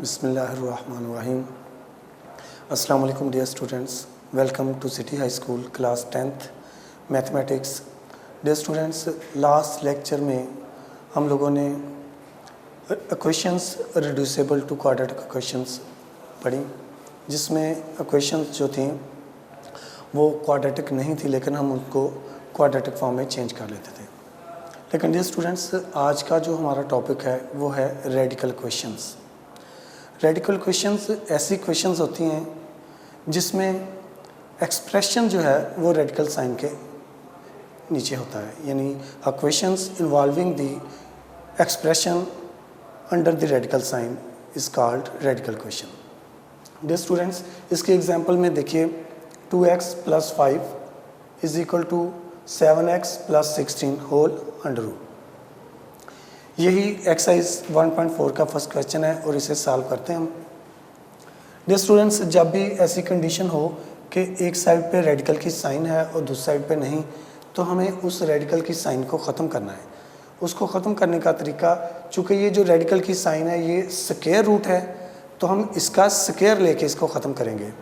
बिस्मिल्लाहिर्रहमानिर्रहीम। अस्सलाम वालेकुम dear students, welcome to city high school class 10th mathematics. Dear students, last lecture में हम लोगों ने equations reducible to quadratic equations पढ़ी, जिसमें इक्वेशंस जो थी वो क्वाड्रेटिक नहीं थी, लेकिन हम उनको क्वाड्रेटिक फॉर्म में चेंज कर लेते थे। लेकिन डियर स्टूडेंट्स, आज का जो हमारा टॉपिक है वो है रेडिकल इक्वेशंस। रेडिकल इक्वेशंस ऐसी इक्वेशंस होती हैं जिसमें एक्सप्रेशन जो है वो रेडिकल साइन के नीचे होता है, यानी equations involving the expression under the radical sign is called radical equation. Dear students, इसके एग्जांपल में देखिए 2x + 5 = 7x + 16 whole under root. यही एक्सरसाइज 1.4 का फर्स्ट क्वेश्चन है और इसे सॉल्व करते हैं हम। डियर स्टूडेंट्स, जब भी ऐसी कंडीशन हो कि एक साइड पे रेडिकल की साइन है और दूसरी साइड पे नहीं, तो हमें उस रेडिकल की साइन को ख़त्म करना है। उसको ख़त्म करने का तरीका, चूँकि ये जो रेडिकल की साइन है ये स्क्वायर रूट है, तो हम इसका स्क्वायर लेके इसको ख़त्म करेंगे।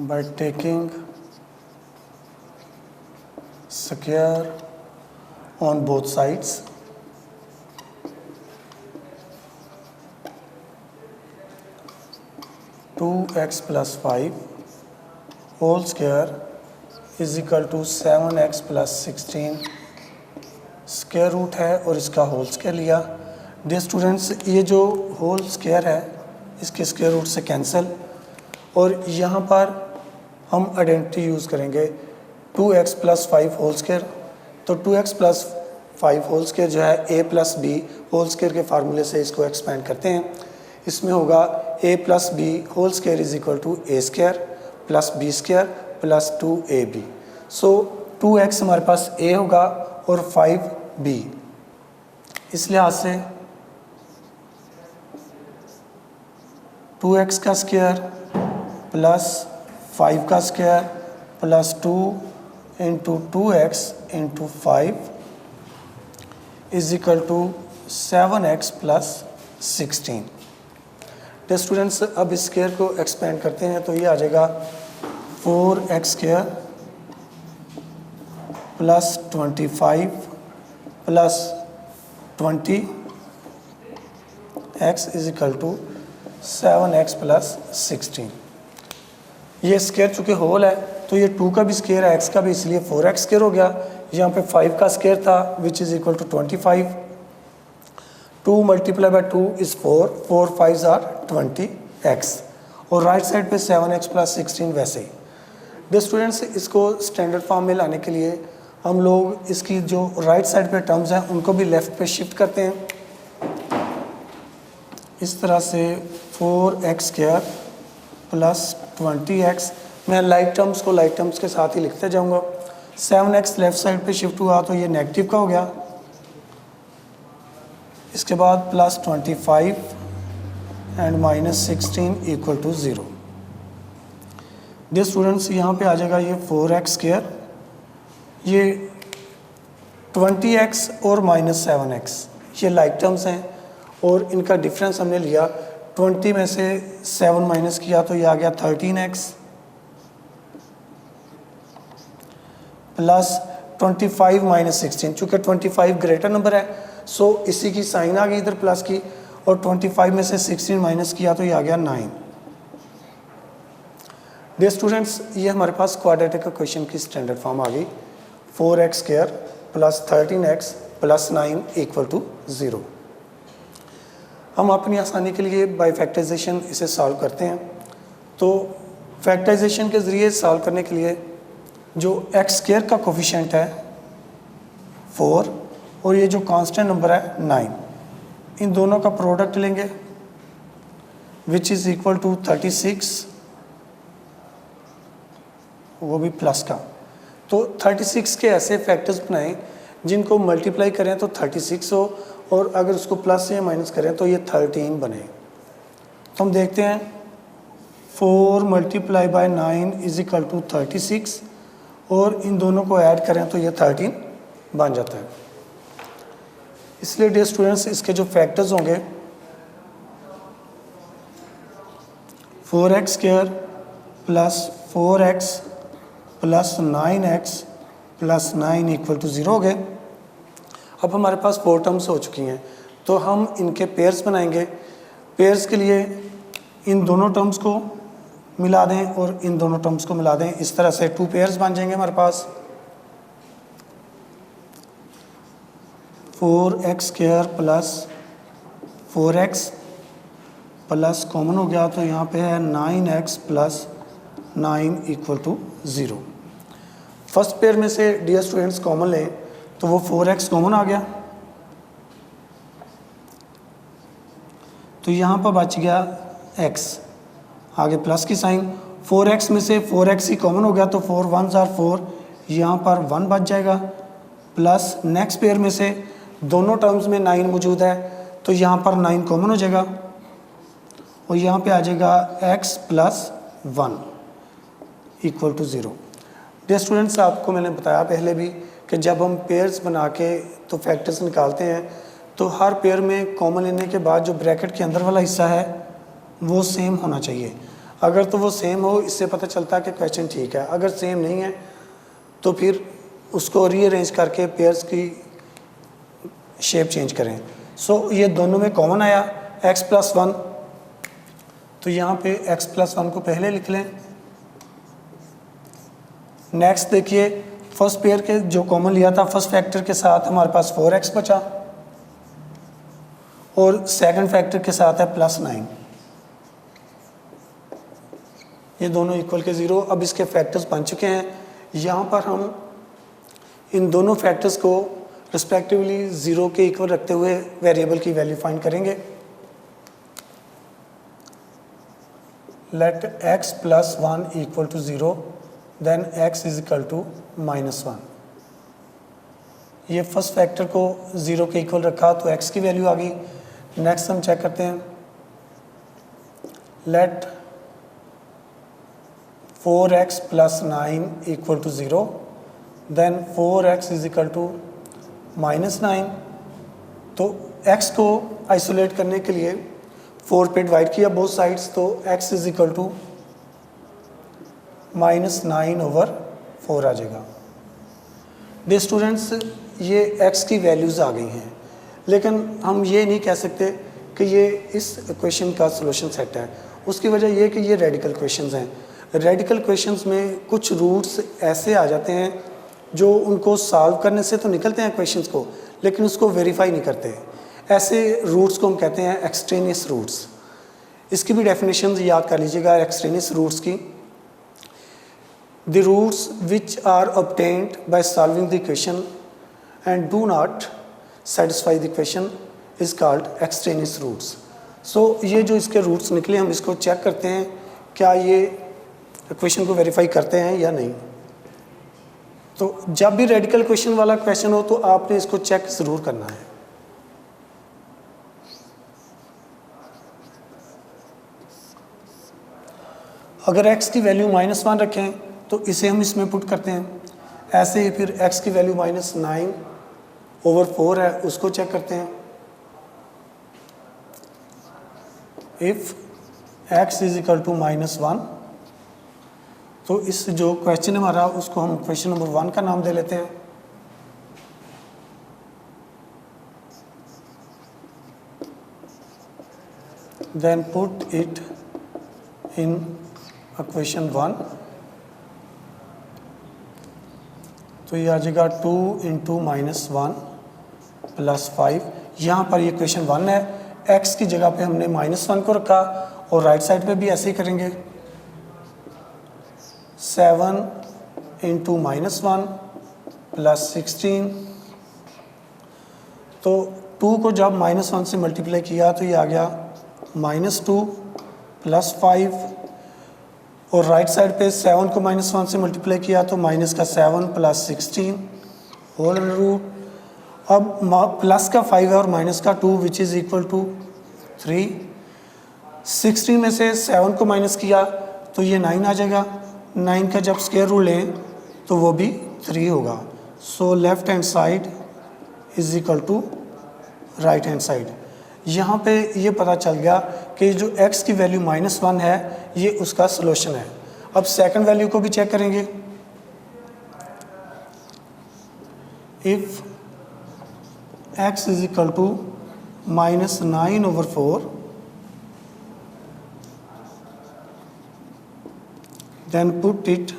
by taking square on both sides, two x + 5 whole square = 7x + 16 square root है और इसका होल स्क्वायर लिया। डियर स्टूडेंट्स, ये जो होल स्क्वायर है इसके स्क्वायर रूट से कैंसिल, और यहाँ पर हम आइडेंटिटी यूज़ करेंगे 2x + 5 होल स्क्वायर। तो 2x + 5 होल स्क्वायर जो है a + b होल स्क्वायर के फार्मूले से इसको एक्सपेंड करते हैं। इसमें होगा a + b whole square = a² + b² + 2ab। So 2x हमारे पास a होगा और 5 b। इस लिहाज से 2x का स्क्वायर प्लस 5 का स्क्वायर प्लस 2 × 2x × 5 = 7x + 16। तो स्टूडेंट्स, अब इस स्क्वायर को एक्सपेंड करते हैं तो ये आ जाएगा 4x² + 25 + 20x = 7x + 16। ये स्क्वायर चूँकि होल है तो ये 2 का भी स्क्वायर है, x का भी, इसलिए 4x² हो गया। यहाँ पे 5 का स्क्वायर था which is equal to 25। 2 × 2 is 4, 4 5s are 20x, और राइट साइड पे 7x + 16 वैसे ही। डियर स्टूडेंट्स, इसको स्टैंडर्ड फॉर्म में लाने के लिए हम लोग इसकी जो राइट साइड पे टर्म्स हैं उनको भी लेफ़्ट पे शिफ्ट करते हैं। इस तरह से 4x² + 20x, मैं लाइक टर्म्स को लाइक टर्म्स के साथ ही लिखते जाऊंगा। 7x लेफ्ट साइड पे शिफ्ट हुआ तो ये नेगेटिव का हो गया। इसके बाद + 25 एंड -16 = 0। डियर स्टूडेंट्स, यहाँ पे आ जाएगा ये 4x², ये 20x और -7x, ये लाइक टर्म्स हैं और इनका डिफरेंस हमने लिया। 20 में से 7 माइनस किया तो ये आ गया 13x प्लस 25 - 16। चूँकि 25 ग्रेटर नंबर है सो इसी की साइन आ गई इधर प्लस की, और 25 में से 16 माइनस किया तो ये आ गया 9। डियर स्टूडेंट्स, ये हमारे पास क्वाड्रेटिक इक्वेशन की स्टैंडर्ड फॉर्म आ गई। 4x² + 13x + 9 = 0। हम अपनी आसानी के लिए बाय फैक्टराइजेशन इसे सॉल्व करते हैं। तो फैक्टराइजेशन के ज़रिए सॉल्व करने के लिए जो x² का कोफिशिएंट है 4 और ये जो कांस्टेंट नंबर है 9, इन दोनों का प्रोडक्ट लेंगे विच इज़ इक्वल टू 36, वो भी प्लस का। तो 36 के ऐसे फैक्टर्स बनाएं जिनको मल्टीप्लाई करें तो 36 हो, और अगर उसको प्लस या माइनस करें तो ये 13 बने। तो हम देखते हैं 4 × 9 = 36, और इन दोनों को ऐड करें तो ये 13 बन जाता है। इसलिए डियर स्टूडेंट्स इसके जो फैक्टर्स होंगे 4x square plus 4x plus 9x plus 9 equal to 0 हो गए। अब हमारे पास 4 टर्म्स हो चुकी हैं, तो हम इनके पेयर्स बनाएंगे। पेयर्स के लिए इन दोनों टर्म्स को मिला दें और इन दोनों टर्म्स को मिला दें, इस तरह से 2 पेयर्स बन जाएंगे हमारे पास। 4x square plus 4x plus common हो गया तो यहाँ पे है 9x plus 9 equal to 0। First pair में से डियर स्टूडेंट्स कॉमन लें तो वो 4x कॉमन आ गया, तो यहाँ पर बच गया x, आगे प्लस की साइन। 4x में से 4x ही कॉमन हो गया तो 4 1s आर 4, यहाँ पर 1 बच जाएगा। प्लस नेक्स्ट पेयर में से दोनों टर्म्स में 9 मौजूद है तो यहाँ पर 9 कॉमन हो जाएगा और यहाँ पे आ जाएगा x plus 1 equal to 0। Dear students आपको मैंने बताया पहले भी कि जब हम पेयर्स बना के तो फैक्टर्स निकालते हैं तो हर पेयर में कॉमन लेने के बाद जो ब्रैकेट के अंदर वाला हिस्सा है वो सेम होना चाहिए। अगर तो वो सेम हो, इससे पता चलता है कि क्वेश्चन ठीक है। अगर सेम नहीं है तो फिर उसको रीअरेंज करके पेयर्स की शेप चेंज करें। सो ये दोनों में कॉमन आया x प्लस 1, तो यहाँ पे x प्लस 1 को पहले लिख लें। नेक्स्ट देखिए फर्स्ट पेयर के जो कॉमन लिया था फर्स्ट फैक्टर के साथ हमारे पास 4x बचा और सेकंड फैक्टर के साथ है प्लस 9, ये दोनों इक्वल के 0। अब इसके फैक्टर्स बन चुके हैं। यहाँ पर हम इन दोनों फैक्टर्स को रिस्पेक्टिवली 0 के इक्वल रखते हुए वेरिएबल की वैल्यू फाइंड करेंगे। Let x plus 1 equal to 0 then x is equal to -1। ये फर्स्ट फैक्टर को 0 के इक्वल रखा तो x की वैल्यू आ गई। नेक्स्ट हम चेक करते हैं, let 4x plus 9 equal to 0 then 4x is equal to -9। तो x को आइसोलेट करने के लिए 4 पे डिवाइड किया बोथ साइड्स तो x इज इक्वल टू -9/4 आ जाएगा। डियर स्टूडेंट्स ये x की वैल्यूज़ आ गई हैं, लेकिन हम ये नहीं कह सकते कि ये इस क्वेश्चन का सॉल्यूशन सेट है। उसकी वजह ये कि ये रेडिकल क्वेश्चंस हैं। रेडिकल क्वेश्चंस में कुछ रूट्स ऐसे आ जाते हैं जो उनको सॉल्व करने से तो निकलते हैं क्वेश्चंस को, लेकिन उसको वेरीफाई नहीं करते। ऐसे रूट्स को हम कहते हैं एक्सट्रेनियस रूट्स। इसकी भी डेफिनेशन याद कर लीजिएगा एक्सट्रेनियस रूट्स की। The roots which are obtained by solving the equation and do not satisfy the equation is called extraneous roots. So ये जो इसके रूट्स निकले हम इसको चेक करते हैं क्या ये इक्वेशन को वेरीफाई करते हैं या नहीं। तो जब भी रेडिकल क्वेश्चन वाला क्वेश्चन हो तो आपने इसको चेक ज़रूर करना है। अगर x की वैल्यू -1 रखें तो इसे हम इसमें पुट करते हैं। ऐसे ही फिर x की वैल्यू -9/4 है, उसको चेक करते हैं। If x is equal to -1 तो इस जो क्वेश्चन हमारा उसको हम क्वेश्चन नंबर 1 का नाम दे लेते हैं। Then put it in question 1, तो ये आ जाएगा 2 × -1 + 5। यहाँ पर ये क्वेश्चन 1 है, x की जगह पे हमने -1 को रखा और राइट साइड पे भी ऐसे ही करेंगे। 7 × -1 + 16, तो 2 को जब -1 से मल्टीप्लाई किया तो ये आ गया -2 + 5 और राइट साइड पे 7 को -1 से मल्टीप्लाई किया तो माइनस का 7 + 16 होल रूट। अब प्लस का 5 है और माइनस का 2 विच इज़ इक्वल टू 3। 16 में से 7 को माइनस किया तो ये 9 आ जाएगा। 9 का जब स्क्वायर रूट लें तो वो भी 3 होगा। So left hand side is equal to right hand side. यहाँ पे ये पता चल गया कि जो x की वैल्यू -1 है ये उसका सॉल्यूशन है। अब सेकंड वैल्यू को भी चेक करेंगे। If x is equal to -9/4 then put it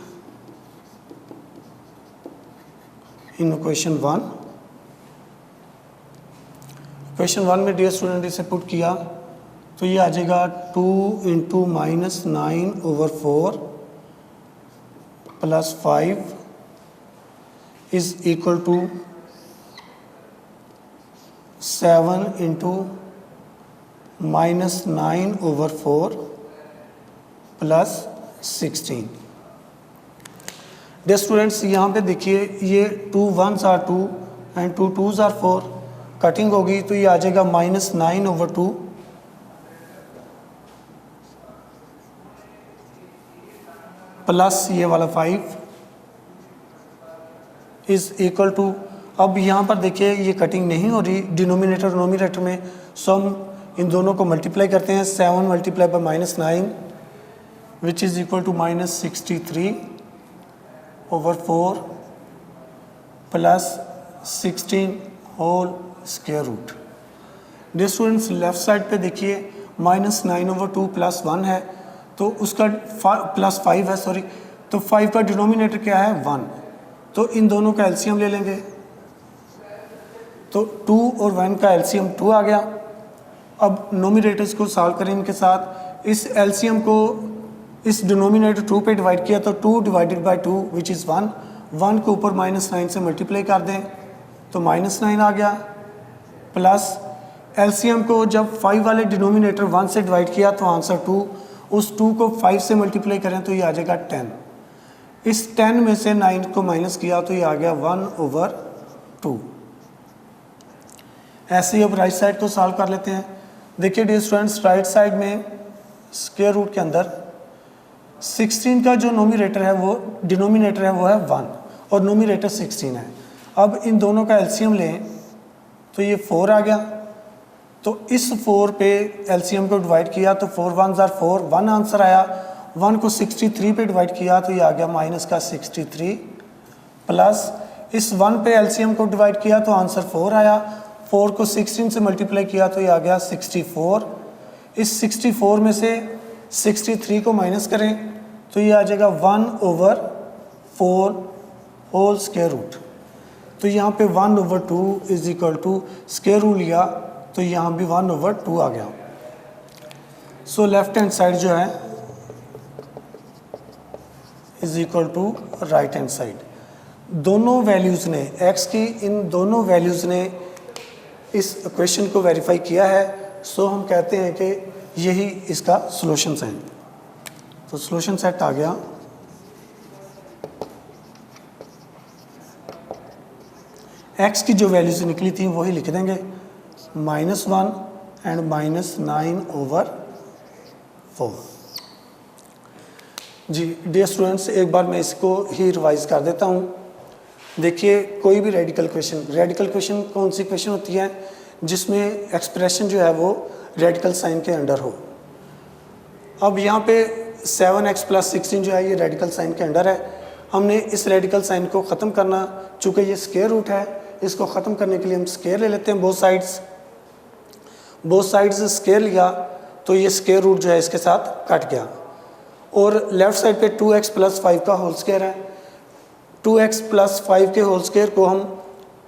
in equation 1। Question 1 में डियर स्टूडेंट इसे पुट किया तो ये आ जाएगा 2 × -9/4 + 5 is equal to 7 × -9/4 + 16। Dear students यहाँ पे देखिए ये 2 1s are 2 and 2 2s are 4, cutting होगी तो ये आ जाएगा -9/2 प्लस ये वाला 5 इज इक्वल टू, अब यहाँ पर देखिए ये कटिंग नहीं हो रही डिनोमिनेटर नोमिनेटर में, सो हम इन दोनों को मल्टीप्लाई करते हैं। 7 × -9 which is equal to -63/4 + 16 whole square root. Dear students left side पे देखिए -9/2 + 1 है तो उसका +5 है सॉरी, तो 5 का डिनोमिनेटर क्या है 1, तो इन दोनों का एलसीएम ले लेंगे तो 2 और 1 का एलसीएम 2 आ गया। अब नोमिनेटर्स को सॉल्व करें इनके साथ, इस एलसीएम को इस डिनोमिनेटर 2 पे डिवाइड किया तो 2 / 2 विच इज़ 1, 1 को ऊपर -9 से मल्टीप्लाई कर दें तो -9 आ गया, प्लस एलसीएम को जब 5 वाले डिनोमिनेटर 1 से डिवाइड किया तो आंसर 2, उस 2 को 5 से मल्टीप्लाई करें तो ये आ जाएगा 10, इस 10 में से 9 को माइनस किया तो ये आ गया 1/2। ऐसे ही अब राइट साइड को सॉल्व कर लेते हैं। देखिए डियर स्टूडेंट्स राइट साइड में स्क्वायर रूट के अंदर 16 का जो डिनोमिनेटर है वो है 1 और नोमिनेटर 16 है। अब इन दोनों का एलसीएम लें तो ये 4 आ गया, तो इस 4 पे एलसीएम को डिवाइड किया तो 4 1s are 4, 1 आंसर आया। 1 को 63 पे डिवाइड किया तो ये आ गया -63, प्लस इस 1 पे एलसीएम को डिवाइड किया तो आंसर 4 आया। 4 को 16 से मल्टीप्लाई किया तो ये आ गया 64, इस 64 में से 63 को माइनस करें तो ये आ जाएगा 1/4 होल स्क्वायर रूट। तो यहाँ पे 1/2 is equal to square root लिया तो यहाँ भी 1/2 आ गया। सो लेफ्ट हैंड साइड जो है is equal to right hand side. दोनों वैल्यूज़ ने x की इन दोनों वैल्यूज़ ने इस क्वेश्चन को वेरीफाई किया है, सो हम कहते हैं कि यही इसका सॉल्यूशन है। तो सॉल्यूशन सेट आ गया। x की जो वैल्यूज निकली थी वही लिख देंगे, -1 एंड -9/4। जी डियर स्टूडेंट्स एक बार मैं इसको ही रिवाइज कर देता हूँ। देखिए कोई भी रेडिकल क्वेश्चन कौन सी क्वेश्चन होती है जिसमें एक्सप्रेशन जो है वो रेडिकल साइन के अंडर हो। अब यहाँ पे 7x + 16 जो है ये रेडिकल साइन के अंडर है। हमने इस रेडिकल साइन को ख़त्म करना, चूँकि ये स्क्वायर रूट है, इसको ख़त्म करने के लिए हम स्क्वायर ले लेते हैं बोथ साइड्स स्क्वायर लिया तो ये स्क्वायर रूट जो है इसके साथ कट गया। और लेफ़्ट साइड पे 2x + 5 का होल स्क्वायर है। 2x + 5 के होल स्क्वायर को हम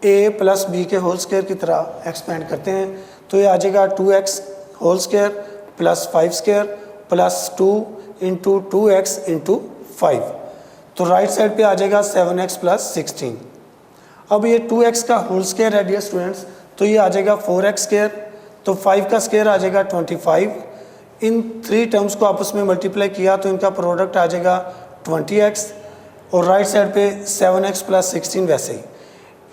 a + b के होल स्क्वायर की तरह एक्सपेंड करते हैं तो ये आ जाएगा 2x whole square + 5 square + 2 × 2x × 5। तो राइट साइड पे आ जाएगा 7x + 16। अब ये 2x का होल स्क्वायर है डियर स्टूडेंट्स तो ये आ जाएगा 4x स्क्वायर, तो 5 का स्क्वायर आ जाएगा 25। इन 3 टर्म्स को आपस में मल्टीप्लाई किया तो इनका प्रोडक्ट आ जाएगा 20x और राइट साइड पे 7x + 16 वैसे ही।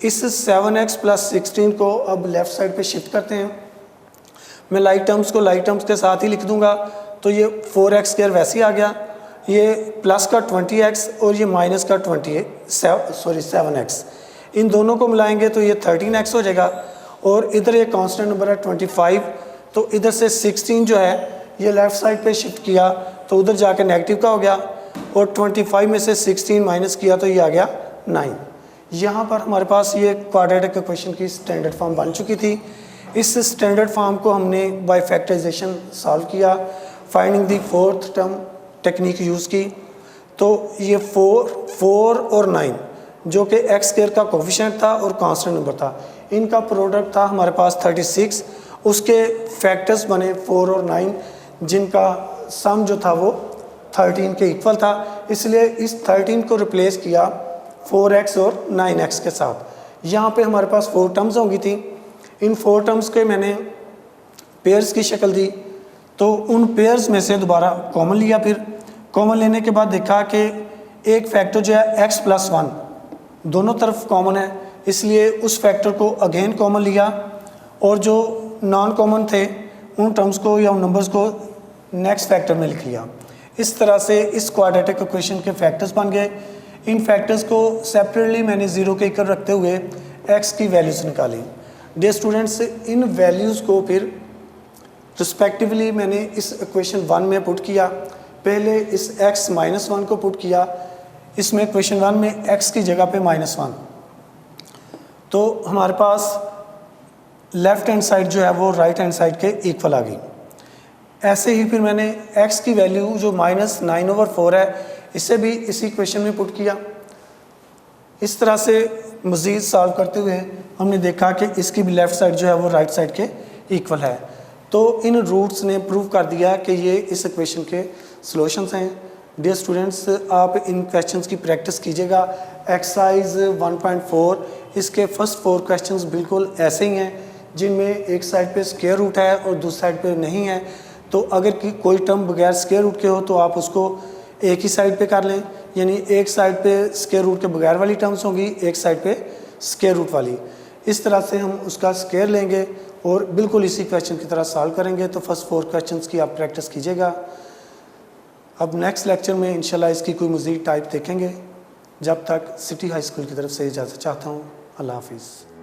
इस 7x + 16 को अब लेफ़्ट साइड पे शिफ्ट करते हैं। मैं लाइक टर्म्स को लाइक टर्म्स के साथ ही लिख दूंगा तो ये 4x स्क्वायर वैसे ही आ गया, ये प्लस का 20x और ये माइनस का 7x, इन दोनों को मिलाएंगे तो ये 13x हो जाएगा। और इधर ये कांस्टेंट नंबर है 25, तो इधर से 16 जो है ये लेफ़्ट साइड पे शिफ्ट किया तो उधर जाके नेगेटिव का हो गया, और 25 में से 16 माइनस किया तो ये आ गया 9। यहाँ पर हमारे पास ये क्वाड्रेटिक इक्वेशन की स्टैंडर्ड फॉर्म बन चुकी थी। इस स्टैंडर्ड फॉर्म को हमने बाय फैक्टराइजेशन सॉल्व किया, finding the fourth term technique use की। तो ये 4 और 9 जो कि एक्स स्क्वायर का कोफिशिएंट था और कांस्टेंट नंबर था, इनका प्रोडक्ट था हमारे पास 36। उसके फैक्टर्स बने 4 और 9 जिनका सम जो था वो 13 के इक्वल था, इसलिए इस 13 को रिप्लेस किया 4x और 9x के साथ। यहाँ पे हमारे पास 4 टर्म्स होंगी थी, इन 4 टर्म्स के मैंने पेयर्स की शक्ल दी, तो उन पेयर्स में से दोबारा कॉमन लिया। फिर कॉमन लेने के बाद देखा कि एक फैक्टर जो है x + 1 दोनों तरफ कॉमन है, इसलिए उस फैक्टर को अगेन कॉमन लिया, और जो नॉन कॉमन थे उन टर्म्स को या उन नंबर्स को नेक्स्ट फैक्टर में लिख लिया। इस तरह से इस क्वाड्रेटिक इक्वेशन के फैक्टर्स बन गए। इन फैक्टर्स को सेपरेटली मैंने 0 के इक्वल रखते हुए x की वैल्यूज़ निकाली। डियर स्टूडेंट्स, इन वैल्यूज़ को फिर रिस्पेक्टिवली मैंने इस इक्वेशन 1 में पुट किया। पहले इस x - 1 को पुट किया, इसमें इक्वेशन 1 में x की जगह पे -1, तो हमारे पास लेफ़्ट हैंड साइड जो है वो राइट हैंड साइड के इक्वल आ गई। ऐसे ही फिर मैंने x की वैल्यू जो -9/4 है इसे भी इसी इक्वेशन में पुट किया। इस तरह से मज़ीद सॉल्व करते हुए हमने देखा कि इसकी भी लेफ़्ट साइड जो है वो राइट साइड के इक्वल है। तो इन रूट्स ने प्रूव कर दिया कि ये इस इक्वेशन के सॉल्यूशंस हैं। डियर स्टूडेंट्स, आप इन क्वेश्चंस की प्रैक्टिस कीजिएगा। एक्सरसाइज 1.4 इसके फर्स्ट 4 क्वेश्चंस बिल्कुल ऐसे ही हैं जिनमें एक साइड पे स्क्वायर रूट है और दूसरी साइड पे नहीं है। तो अगर कोई टर्म बगैर स्क्वायर रूट के हो तो आप उसको एक ही साइड पे कर लें, यानी एक साइड पे स्क्वायर रूट के बगैर वाली टर्म्स होंगी, एक साइड पे स्क्वायर रूट वाली। इस तरह से हम उसका स्क्वायर लेंगे और बिल्कुल इसी क्वेश्चन की तरह सॉल्व करेंगे। तो फर्स्ट 4 क्वेश्चंस की आप प्रैक्टिस कीजिएगा। अब नेक्स्ट लेक्चर में इंशाल्लाह इसकी कोई मज़ीद टाइप देखेंगे। जब तक सिटी हाई स्कूल की तरफ से इजाज़त चाहता हूँ। अल्लाह हाफिज़।